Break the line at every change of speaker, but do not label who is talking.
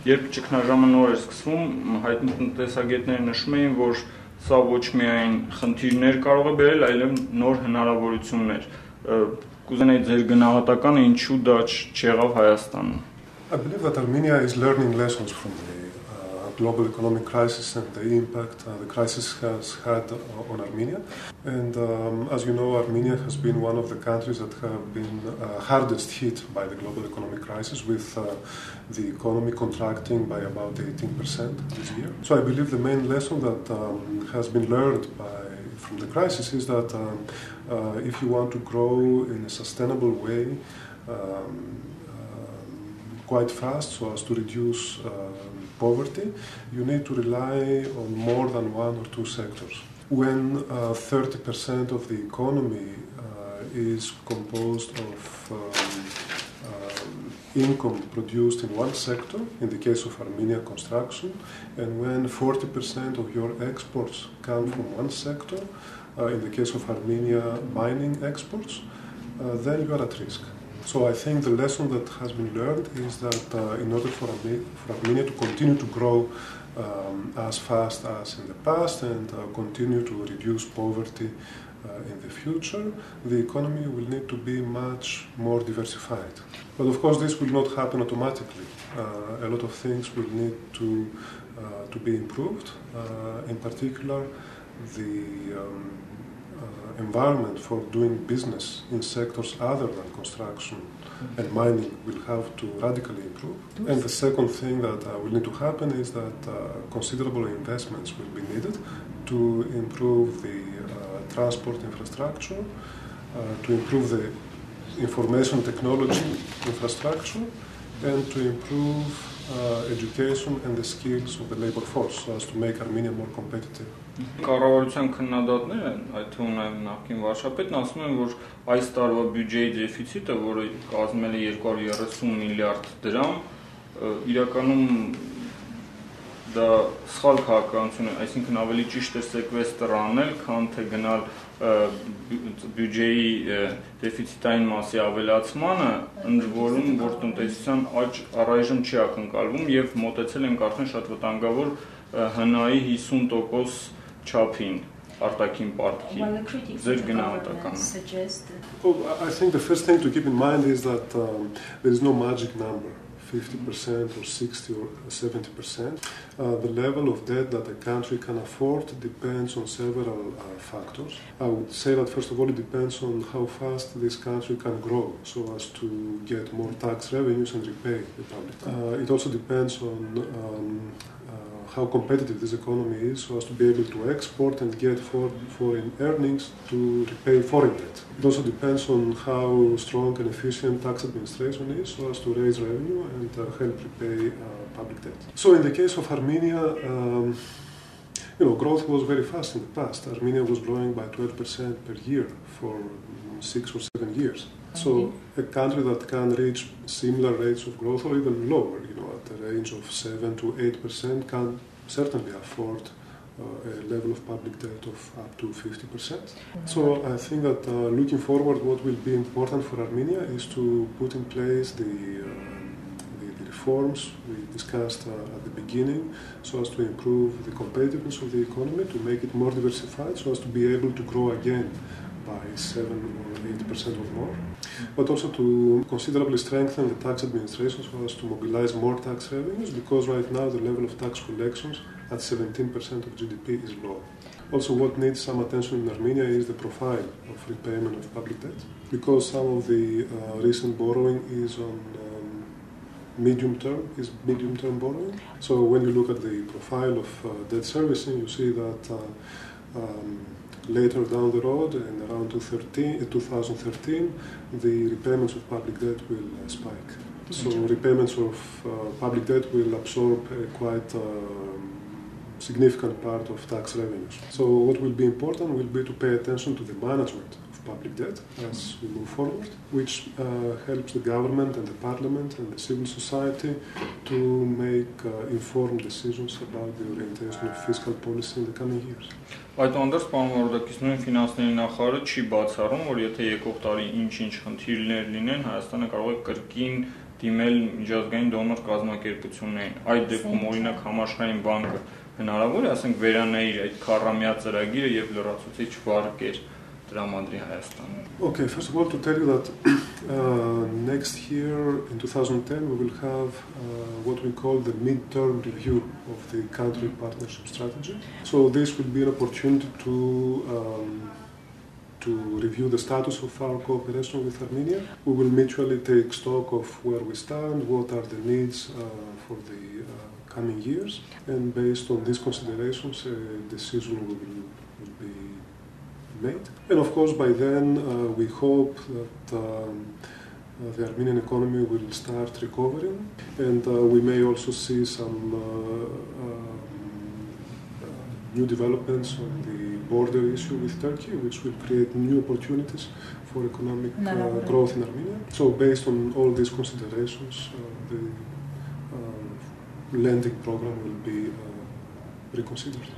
երբ ճգնաժամը նոր էր սկսվում, հայտնի տնտեսագետները նշում էին, որ սա ոչ միայն խնդիրներ կարող է բերել, այլև նոր հնարավորություններ։ Կուզենայի ձեր գնահատականը ինչու դա չեղավ Հայաստանում։
I believe that Armenia is learning lessons from the global economic crisis and the impact the crisis has had on Armenia. And as you know, Armenia has been one of the countries that have been hardest hit by the global economic crisis, with the economy contracting by about 18% this year. So I believe the main lesson that has been learned from the crisis is that if you want to grow in a sustainable way, quite fast, so as to reduce poverty, you need to rely on more than one or two sectors. When 30% of the economy is composed of income produced in one sector, in the case of Armenia, construction, and when 40% of your exports come from one sector, in the case of Armenia, mining exports, then you are at risk. So I think the lesson that has been learned is that in order for Armenia to continue to grow as fast as in the past and continue to reduce poverty in the future, the economy will need to be much more diversified. But of course this will not happen automatically. A lot of things will need to be improved. In particular, the environment for doing business in sectors other than construction and mining will have to radically improve. And the second thing that will need to happen is that considerable investments will be needed to improve the transport infrastructure, to improve the information technology infrastructure, and to improve education and the skills of the labor force, so as to make Armenia more competitive.
Կառավարության քննադատները, այդ թվում նաև նախկին վարչապետն ասում են, որ այս տարվա բյուջեի դեֆիցիտը, որը կազմել է 230 միլիարդ դրամ, իրականում դա սխալ քաղաքականություն է, այսինքն ավելի ճիշտ է սեկվեստր անել, քան թե գնալ բյուջեի դեֆիցիտային մասի ավելացմանը, ընդ որում որ տնտեսության աճ առայժմ չի ակնկալվում եւ մոտեցել ենք արդեն շատ վտանգավոր ՀՆԱ-ի 50% չափին արտաքին պարտքի ձեր գնահատականը։
I think the first thing to keep in mind is that there is no magic number. 50% or 60 or 70%. The level of debt that a country can afford depends on several factors. I would say that first of all it depends on how fast this country can grow so as to get more tax revenues and repay the public. It also depends on how competitive this economy is so as to be able to export and get foreign earnings to repay foreign debt. It also depends on how strong and efficient tax administration is so as to raise revenue and help repay public debt. So in the case of Armenia, growth was very fast in the past. Armenia was growing by 12% per year for 6 or 7 years. So a country that can reach similar rates of growth or even lower, at a range of 7 to 8%, can certainly afford a level of public debt of up to 50%. So I think that looking forward, what will be important for Armenia is to put in place the reforms we discussed at the beginning, so as to improve the competitiveness of the economy, to make it more diversified, so as to be able to grow again by 7 or 8% or more, but also to considerably strengthen the tax administration so as to mobilize more tax revenues, because right now the level of tax collections at 17% of GDP is low. Also, what needs some attention in Armenia is the profile of repayment of public debt, because some of the recent borrowing is on medium-term borrowing. So when you look at the profile of debt servicing, you see that later down the road, in around 2013, the repayments of public debt will spike. So repayments of public debt will absorb a quite significant part of tax revenues. So what will be important will be to pay attention to the management of public debt as we move forward, which helps the government and the parliament and the civil society to make informed decisions about the orientation of fiscal policy in the coming years.
Այդ անդրս պարոն նույն ֆինանսների նախարարը չի բացառում, որ եթե եկող տարի ինչ-ինչ խնդիրներ լինեն, Հայաստանը կարող է կրկին դիմել միջազգային դոնոր կազմակերպություններին։ Այդ դեպքում օրինակ Համաշխարհային բանկը հնարավոր է, ասենք, վերանայիր այդ քառամյա ծրագիրը եւ լրացուցիչ վարկեր տրամադրի Հայաստանը։
Okay, first of all, to tell you that next year, in 2010, we will have what we call the mid-term review of the country partnership strategy. So this will be an opportunity to review the status of our cooperation with Armenia. We will mutually take stock of where we stand, what are the needs for the coming years, and based on these considerations, a decision will be made. And of course, by then, we hope that the Armenian economy will start recovering, and we may also see some new developments on the border issue with Turkey, which will create new opportunities for economic growth in Armenia. So based on all these considerations, the lending program will be reconsidered.